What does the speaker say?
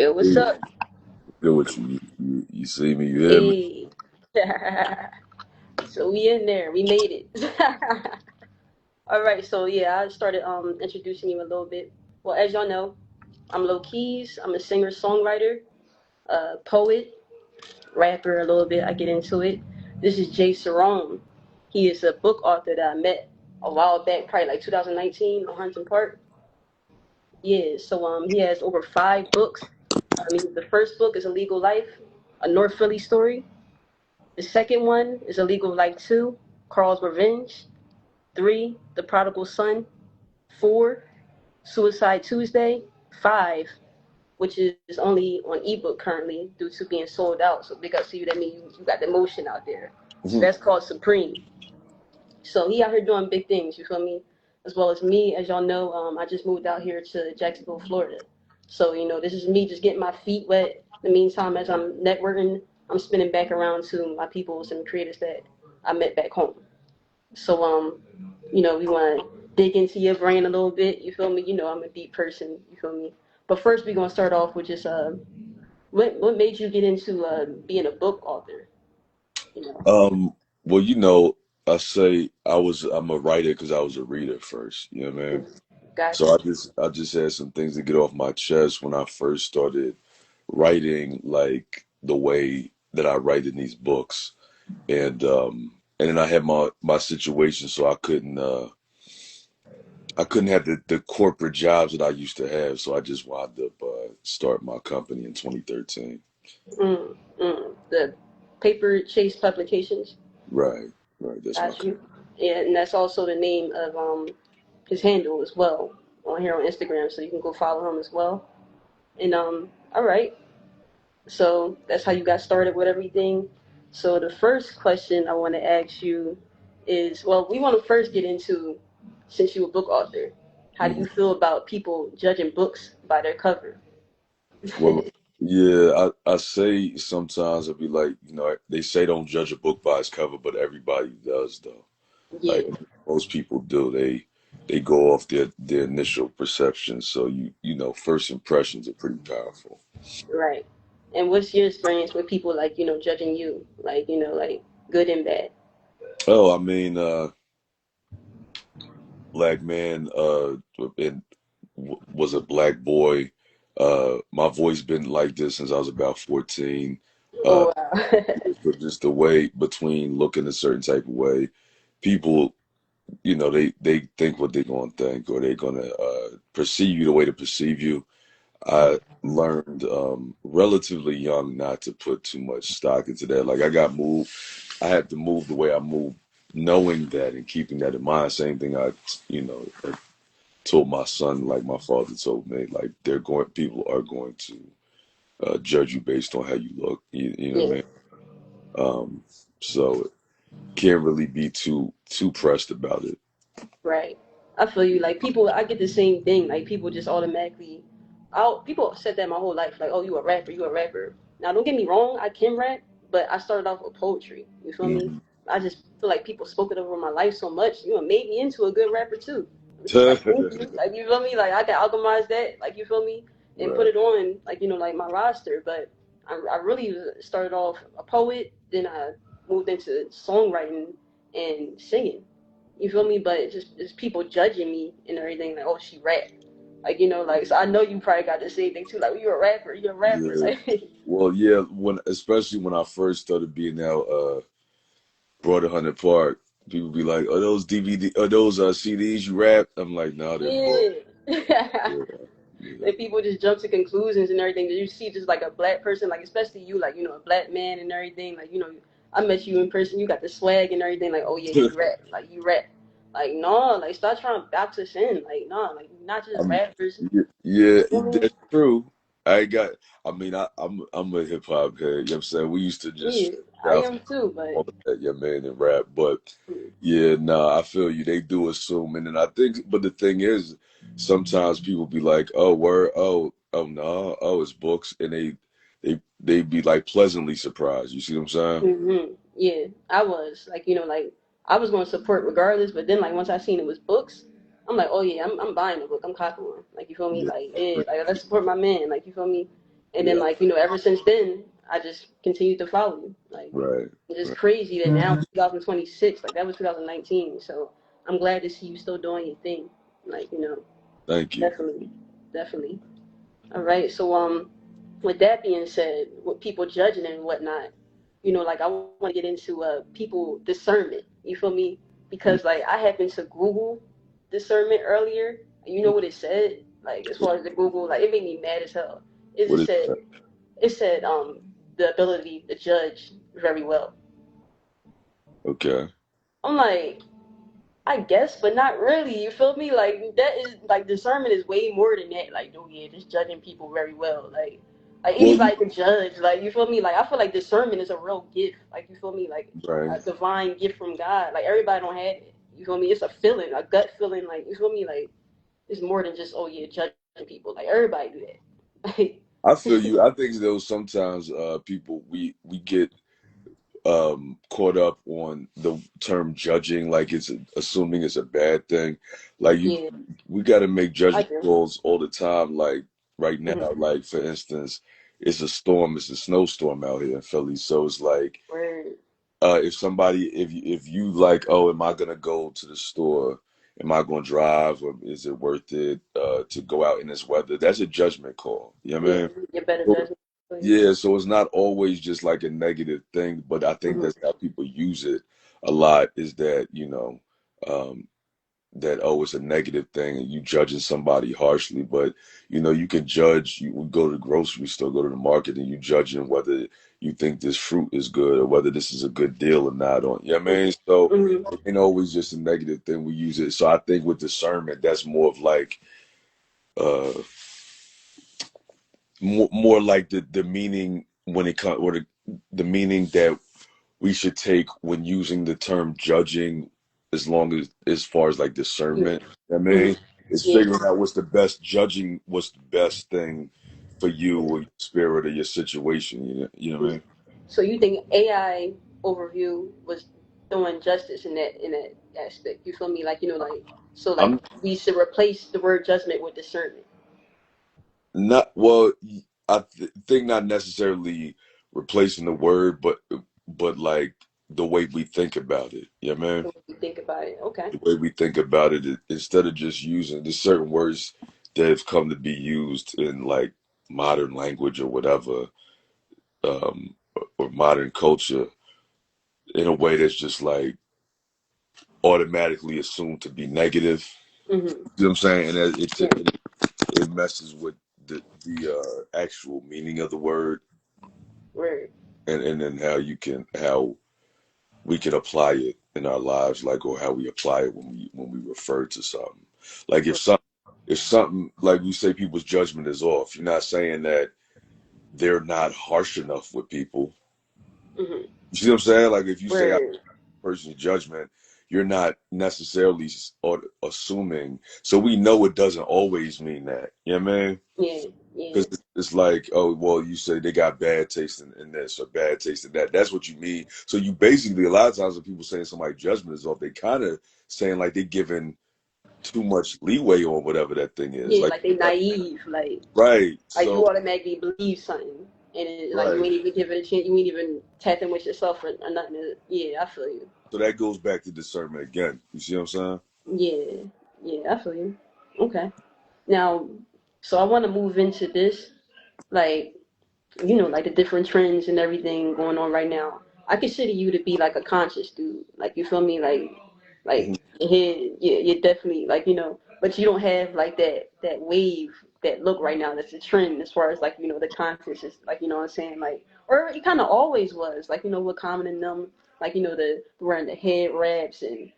Yo, what's Good up? with you. You see me, you hear me? Hey. So we in there. We made it. All right. So yeah, I started introducing you a little bit. Well, as y'all know, I'm Low Keys. I'm a singer, songwriter, poet, rapper. A little bit. I get into it. This is Jay Cerrone. He is a book author that I met a while back, probably like 2019 on Hunting Park. Yeah. So he has over 5 books. I mean, the first book is A Legal Life, a North Philly story. The second one is Illegal Life 2, Carl's Revenge. 3, The Prodigal Son. 4, Suicide Tuesday. 5, which is only on ebook currently due to being sold out. So big up to you. That means you got the motion out there. So Mhm. that's called Supreme. So he out here doing big things, you feel me? As well as me, as y'all know, I just moved out here to Jacksonville, Florida. So, this is me just getting my feet wet. In the meantime, as I'm networking, I'm spinning back around to my peoples and creators that I met back home. So, we want to dig into your brain a little bit. You feel me? I'm a deep person. You feel me? But first, we're gonna start off with just what made you get into being a book author? You know, Um, well, I'm a writer because I was a reader first. You know what I mean? got So you. I just had some things to get off my chest when I first started writing, like the way that I write in these books, and then I had my situation, so I couldn't have the corporate jobs that I used to have, so I just wound up start my company in 2013. The paper chase publications. Right, right. That's my Got you. Yeah, and that's also the name of his handle as well on here on Instagram, so you can go follow him as well. And all right. So that's how you got started with everything. So the first question I want to ask you is, well, we want to first get into, since you're a book author, how do you company. feel about people judging books by their cover? Well, yeah, I say sometimes I'll be like, they say don't judge a book by its cover, but everybody does though. Yeah, Like most people do. They go off their initial perception. So first impressions are pretty powerful. right. And what's your experience with people like, judging you, like, like good and bad? Oh, I mean, black man, and was a black boy. My voice been like this since I was about 14. Uh, Oh, wow. just the way between looking a certain type of way, people they think what they're gonna think, or they're gonna perceive you the way to perceive you. I learned relatively young not to put too much stock into that. Like I had to move the way I move, knowing that and keeping that in mind. Same thing I told my son, like my father told me, like people are going to judge you based on how you look. You know what I Yeah, mean? Um, so can't really be too pressed about it. right. I feel you. Like people, I get the same thing. Like people just automatically, people have said that my whole life. Like, oh, you a rapper, you a rapper. Now, don't get me wrong, I can rap, but I started off with poetry. You feel me? Mhm. I just feel like people spoke it over my life so much. Made me into a good rapper too. I'm just like, thank you. Like, you feel me? Like I can alchemize that. Like, you feel me? And put Right. it on, like like my roster. But I really started off a poet. Then I moved into songwriting and singing. You feel me? But it's people judging me and everything, like, oh, she rap. Like, like, so I know you probably got the same thing too. Like, you're a rapper, you're a rapper. Yeah. Like, Well, yeah, especially when I first started being out Broad Hunter Park, people be like, "Are those DVD? Are those CDs you rap?" I'm like, "No, they're books." yeah. Yeah, yeah, And people just jump to conclusions and everything. That you see just like a black person, like, especially you, like, a black man and everything. Like, I met you in person, you got the swag and everything. Like, oh, yeah, you rap. Like, you rap. Like, no, like, stop trying to box us in. Like, no, like, you're not just I'm, rappers. yeah, You feel me? that's true. I got. I mean, I'm a hip hop head. You know what I'm saying? We used to just Yeah, I out am too, but all of that, yeah, man, and rap. But yeah, nah, I feel you. They do assume, and then I think, but the thing is, sometimes people be like, "Oh, word, oh, no, oh, it's books," and they be like pleasantly surprised. You see what I'm saying? Yeah, I was like, like I was going to support regardless, but then like once I seen it was books, I'm like, oh yeah, I'm buying the book, I'm copying one. Like, you feel me? Yeah. Like, yeah, like let's support my man. Like, you feel me? And then Yeah. like, you know, ever since then, I just continued to follow you. Like Right. it's just Right. crazy that now 2026, like that was 2019. So I'm glad to see you still doing your thing. Like, you know, Thank you. definitely, definitely. All right. So with that being said, with people judging and whatnot, you know, like I want to get into people discernment. You feel me? Because like I happened to Google discernment earlier. And you know what it said? Like as far as the Google, like it made me mad as hell. It What just is said that? the ability to judge very well. Okay. I'm like, I guess, but not really. You feel me? Like that is like discernment is way more than that. Like, oh yeah, just judging people very well. Like Well, you anybody can judge. Like you feel me? Like I feel like discernment is a real gift. Like you feel me? Like right. a divine gift from God. Like everybody don't have it. You feel me? It's a feeling, a gut feeling. Like you feel me? Like it's more than just oh yeah, judging people. Like everybody do that. I feel you. I think though sometimes people we get caught up on the term judging, like it's assuming it's a bad thing. Like you, Yeah, we got to make I judgment do. calls all the time. Like right now, Mm-hmm. like for instance, it's a storm, it's a snowstorm out here in Philly. So it's like Word. if somebody, if you like, oh, am I gonna go to the store? Am I gonna drive, or is it worth it to go out in this weather? That's a judgment call. You know what I Yeah, mean? you better So, judgment. yeah, so it's not always just like a negative thing, but I think Mm-hmm. that's how people use it a lot. Is that um, that oh, it's a negative thing, and you judging somebody harshly, but you can judge. You would go to the grocery store, go to the market, and you judging whether you think this fruit is good or whether this is a good deal or not. On you know what I mean? So Mm-hmm. it ain't always just a negative thing. We use it. So I think with discernment, that's more of like uh more like the meaning when it comes or the meaning that we should take when using the term judging as far as like Yeah. discernment. I Mm-hmm. mean, it's Yeah. figuring out what's the best thing for you or your spirit or your situation. You know what I Yeah. mean? So you think AI overview was doing justice in that aspect? You feel me? Like you know, like so, like I'm we should replace the word judgment with discernment. not well. Think not necessarily replacing the word, but like the way we think about it. You know what I mean? So when you think about it, okay. The way we think about it, instead of just using there's certain words that have come to be used in like modern language or whatever, or modern culture in a way that's just like automatically assumed to be negative. Mm-hmm. You know what I'm saying? And Yeah. it messes with the actual meaning of the word, Word. and then how we can apply it in our lives, like or how we apply it when we refer to something. Like Word. if something like we say people's judgment is off, you're not saying that they're not harsh enough with people. Mm-hmm. You see what I'm saying? Like if you say a Word. person's judgment, you're not necessarily assuming. So we know it doesn't always mean that. You know what I mean? Yeah. Yeah. Because it's like, oh, well, you say they got bad taste in this or bad taste in that. That's what you mean. So you basically, a lot of times when people saying somebody's judgment is off, they kind of saying like they're giving too much leeway on whatever that thing is. Yeah. Like, Like they naive. right. Like So, you automatically believe something, and like you right. ain't even give it a chance. You ain't even tapping with yourself or nothing. Yeah. I feel you. So that goes back to discernment again. You see what I'm saying? Yeah. Yeah. I feel you. Okay. Now, so I want to move into this, like, you know, like the different trends and everything going on right now. I consider you to be like a conscious dude. Like, you feel me? Like Mhm. your head, yeah, you're definitely like, you know, but you don't have like that wave, that look right now. That's a trend as far as like, you know, the conscious is like, you know what I'm saying? Like, or it kind of always was like, you know, what common in them, like, you know, the wearing the head wraps and